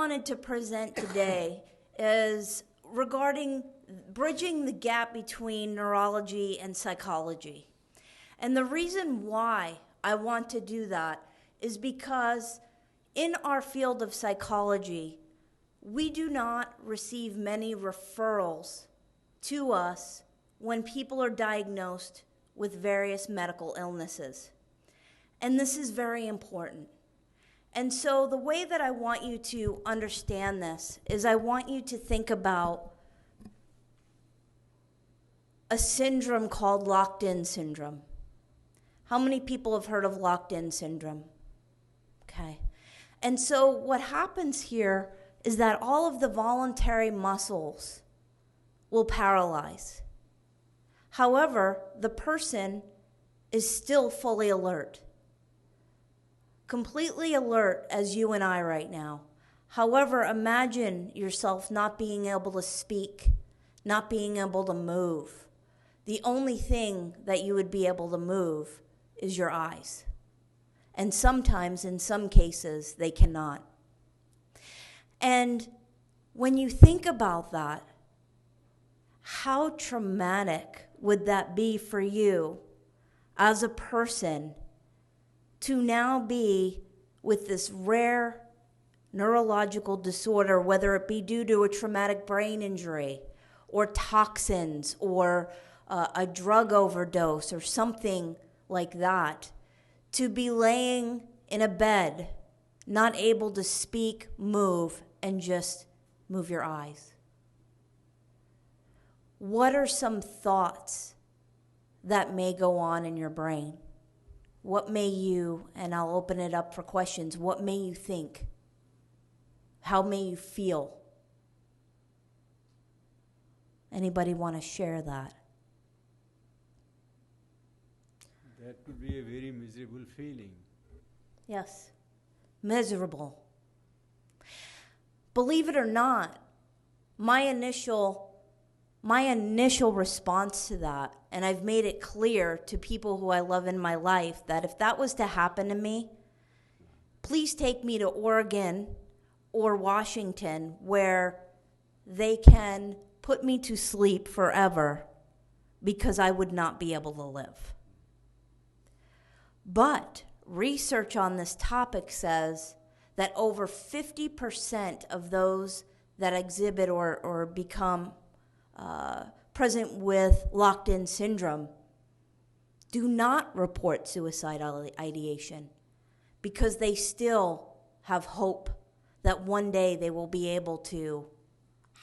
wanted to present today is regarding bridging the gap between neurology and psychology. And the reason why I want to do that is because in our field of psychology, we do not receive many referrals to us when people are diagnosed with various medical illnesses. And this is very important. And so the way that I want you to understand this is I want you to think about a syndrome called locked-in syndrome. How many people have heard of locked-in syndrome? Okay. And so what happens here is that all of the voluntary muscles will paralyze. However, the person is still fully alert. Completely alert as you and I right now. However, imagine yourself not being able to speak, not being able to move. The only thing that you would be able to move is your eyes. And sometimes, in some cases, they cannot. And when you think about that, how traumatic would that be for you as a person to now be with this rare neurological disorder, whether it be due to a traumatic brain injury or toxins or a drug overdose or something like that, to be laying in a bed, not able to speak, move, and just move your eyes? What are some thoughts that may go on in your brain? What may you, and I'll open it up for questions, what may you think? How may you feel? Anybody want to share that? That would be a very miserable feeling. Yes, miserable. Believe it or not, my initial response to that, and I've made it clear to people who I love in my life, that if that was to happen to me, please take me to Oregon or Washington where they can put me to sleep forever because I would not be able to live. But research on this topic says that over 50% of those that exhibit or become present with locked-in syndrome do not report suicidal ideation because they still have hope that one day they will be able to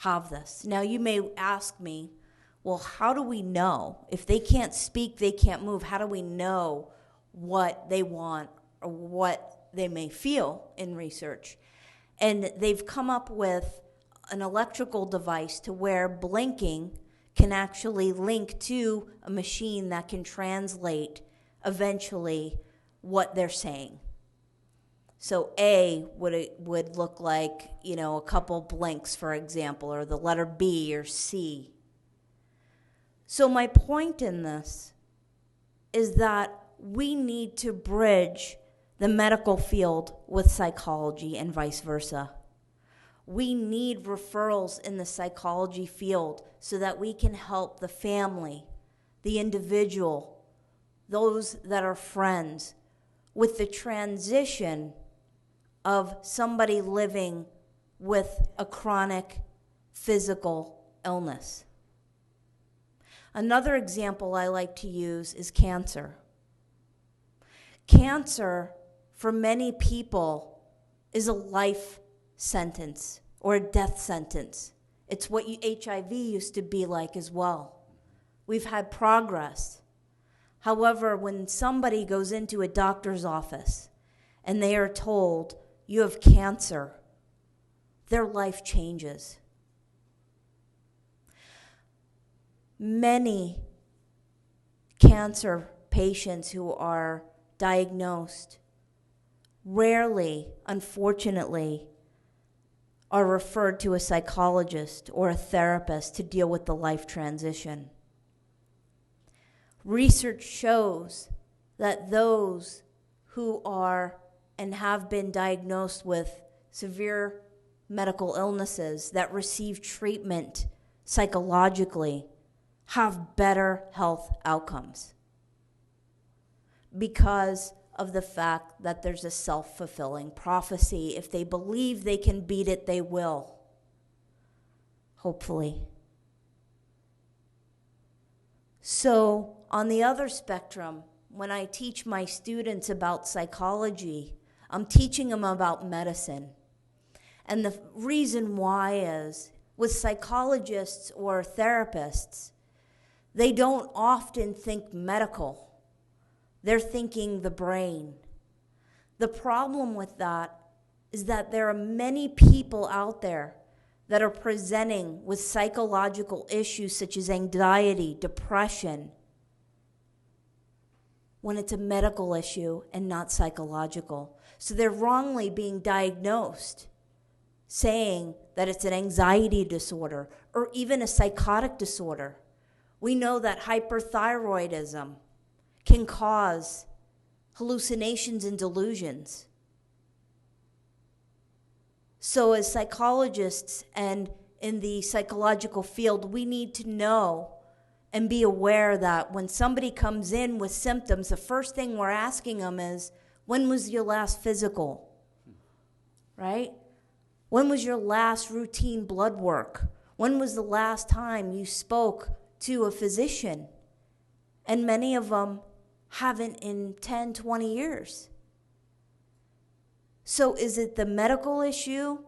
have this. Now, you may ask me, well, how do we know? If they can't speak, they can't move, how do we know what they want or what they may feel in research? And they've come up with an electrical device to where blinking can actually link to a machine that can translate eventually what they're saying. So A would look like, a couple blinks, for example, or the letter B or C. So my point in this is that we need to bridge the medical field with psychology and vice versa. We need referrals in the psychology field so that we can help the family, the individual, those that are friends, with the transition of somebody living with a chronic physical illness. Another example I like to use is cancer. Cancer, for many people, is a life sentence or a death sentence. It's what HIV used to be like as well. We've had progress. However, when somebody goes into a doctor's office and they are told, you have cancer, their life changes. Many cancer patients who are diagnosed rarely, unfortunately, are referred to a psychologist or a therapist to deal with the life transition. Research shows that those who are and have been diagnosed with severe medical illnesses that receive treatment psychologically have better health outcomes because of the fact that there's a self-fulfilling prophecy. If they believe they can beat it, they will. Hopefully. So, on the other spectrum, when I teach my students about psychology, I'm teaching them about medicine. And the reason why is, with psychologists or therapists, they don't often think medical. They're thinking the brain. The problem with that is that there are many people out there that are presenting with psychological issues such as anxiety, depression, when it's a medical issue and not psychological. So they're wrongly being diagnosed, saying that it's an anxiety disorder or even a psychotic disorder. We know that hyperthyroidism can cause hallucinations and delusions. So as psychologists and in the psychological field, we need to know and be aware that when somebody comes in with symptoms, the first thing we're asking them is, when was your last physical? Right? When was your last routine blood work? When was the last time you spoke to a physician? And many of them haven't in 10, 20 years. So is it the medical issue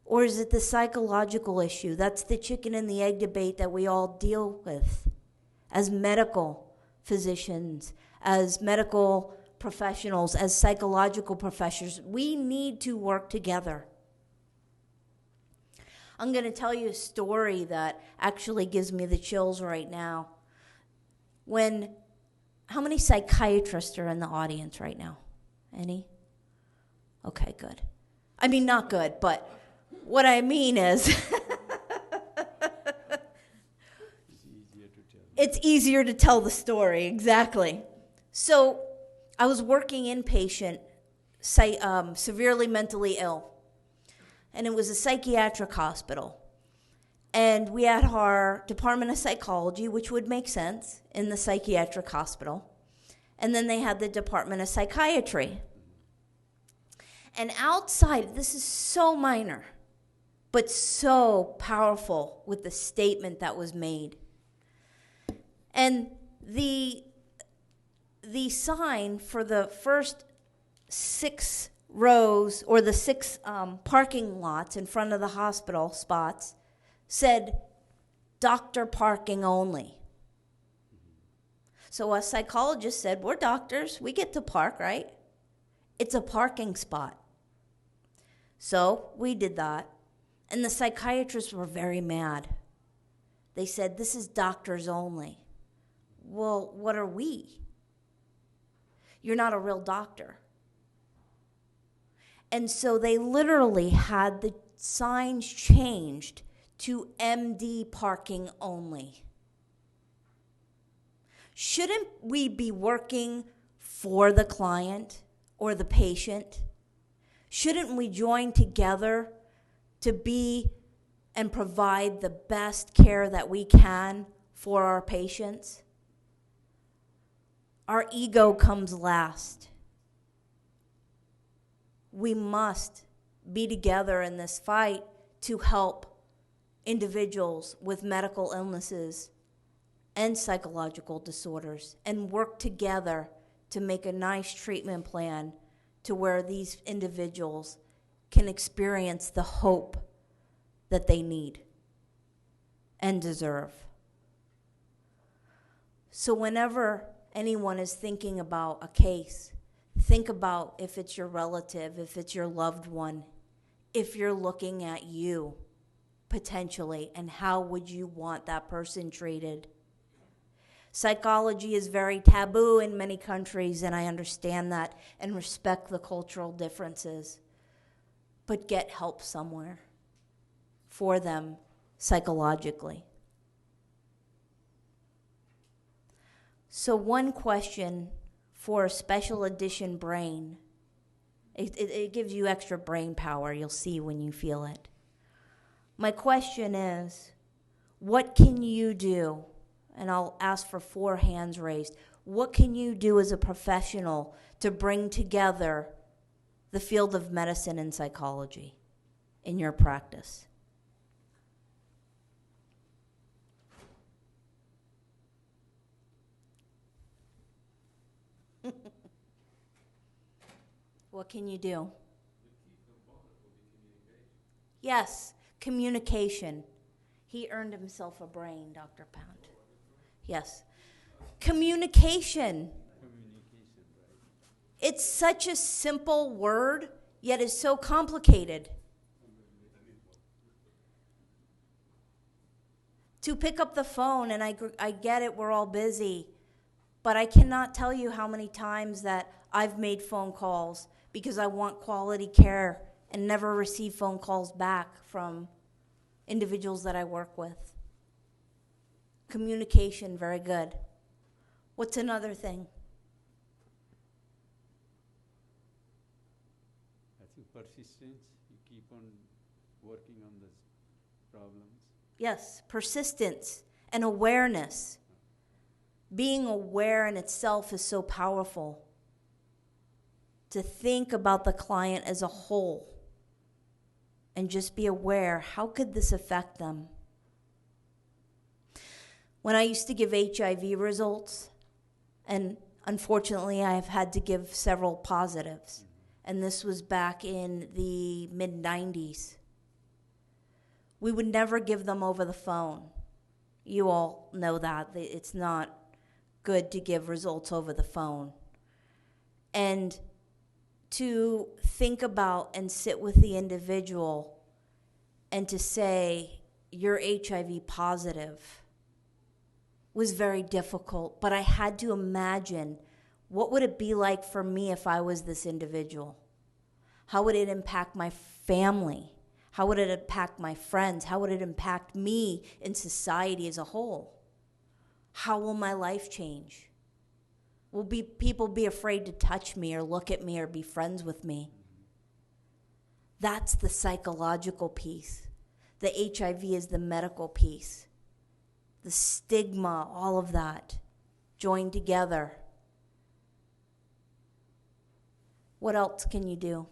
or is it the psychological issue? That's the chicken and the egg debate that we all deal with as medical physicians, as medical professionals, as psychological professionals. We need to work together. I'm going to tell you a story that actually gives me the chills right now. How many psychiatrists are in the audience right now? Any? Okay, good. I mean, not good, but what I mean is it's easier to tell the story, exactly. So I was working inpatient, severely mentally ill, and it was a psychiatric hospital. And we had our Department of Psychology, which would make sense in the psychiatric hospital. And then they had the Department of Psychiatry. And outside, this is so minor, but so powerful with the statement that was made. And the sign for the first 6 rows, or the 6 parking lots in front of the hospital spots, said, doctor parking only. So a psychologist said, we're doctors, we get to park, right? It's a parking spot. So we did that. And the psychiatrists were very mad. They said, this is doctors only. Well, what are we? You're not a real doctor. And so they literally had the signs changed to MD parking only. Shouldn't we be working for the client or the patient? Shouldn't we join together to be and provide the best care that we can for our patients? Our ego comes last. We must be together in this fight to help individuals with medical illnesses and psychological disorders and work together to make a nice treatment plan to where these individuals can experience the hope that they need and deserve. So whenever anyone is thinking about a case, think about if it's your relative, if it's your loved one, if you're looking at you potentially, and how would you want that person treated? Psychology is very taboo in many countries, and I understand that and respect the cultural differences. But get help somewhere for them psychologically. So one question for a special edition brain, it gives you extra brain power, you'll see when you feel it. My question is, what can you do? And I'll ask for 4 hands raised. What can you do as a professional to bring together the field of medicine and psychology in your practice? What can you do? Yes, communication. He earned himself a brain, Dr. Pound. Yes. Communication. It's such a simple word, yet is so complicated. To pick up the phone, and I get it, we're all busy, but I cannot tell you how many times that I've made phone calls because I want quality care and never receive phone calls back from individuals that I work with. Communication, very good. What's another thing? I think persistence, you keep on working on the problems. Yes, persistence and awareness. Being aware in itself is so powerful. To think about the client as a whole and just be aware, how could this affect them? When I used to give HIV results, and unfortunately I have had to give several positives, and this was back in the mid-90s, we would never give them over the phone. You all know that. It's not good to give results over the phone. And to think about and sit with the individual and to say, you're HIV positive, was very difficult. But I had to imagine, what would it be like for me if I was this individual? How would it impact my family? How would it impact my friends? How would it impact me in society as a whole? How will my life change? Will people be afraid to touch me or look at me or be friends with me? That's the psychological piece. The HIV is the medical piece. The stigma, all of that, joined together. What else can you do?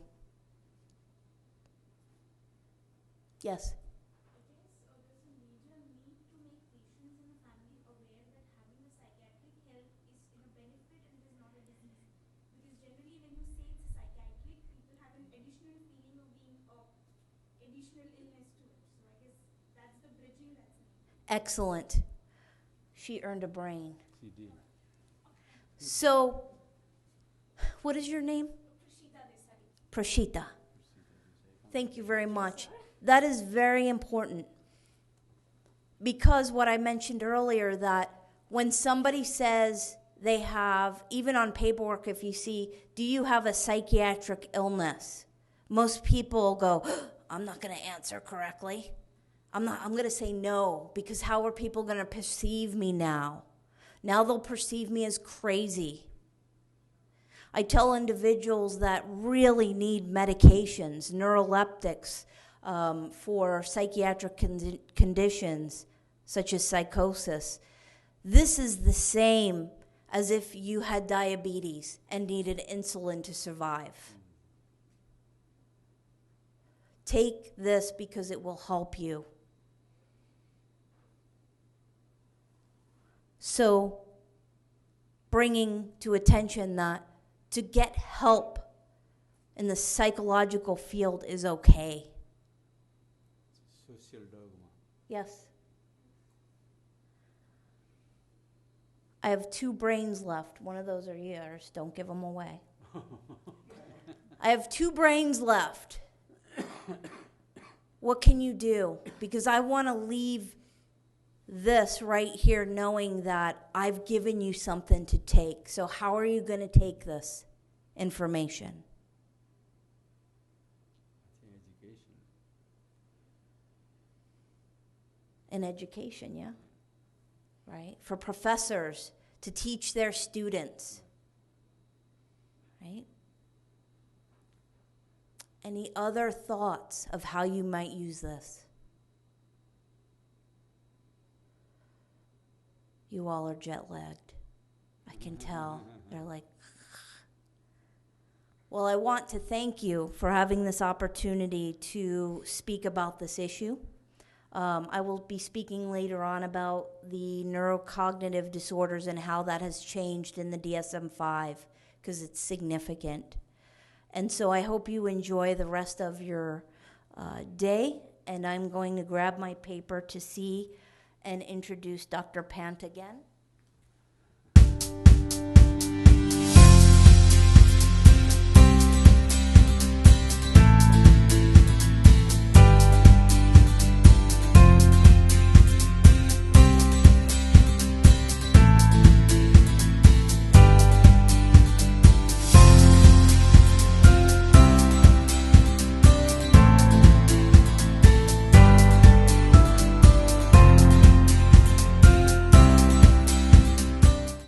Yes? Excellent. She earned a brain. She did. So, what is your name? Prashita. Thank you very much. That is very important. Because what I mentioned earlier, that when somebody says they have, even on paperwork, if you see, do you have a psychiatric illness? Most people go, I'm not going to answer correctly. I'm going to say no, because how are people going to perceive me now? Now they'll perceive me as crazy. I tell individuals that really need medications, neuroleptics, for psychiatric conditions such as psychosis. This is the same as if you had diabetes and needed insulin to survive. Take this because it will help you. So, bringing to attention that to get help in the psychological field is okay. Social dogma. Yes. I have 2 brains left. One of those are yours. Don't give them away. I have 2 brains left. What can you do? Because I want to leave this right here knowing that I've given you something to take. So how are you going to take this information? Education. In education, yeah. Right? For professors to teach their students. Right? Any other thoughts of how you might use this? You all are jet lagged. I can tell. They're like, well, I want to thank you for having this opportunity to speak about this issue. I will be speaking later on about the neurocognitive disorders and how that has changed in the DSM-5, because it's significant. And so I hope you enjoy the rest of your day, and I'm going to grab my paper to see and introduce Dr. Pant again.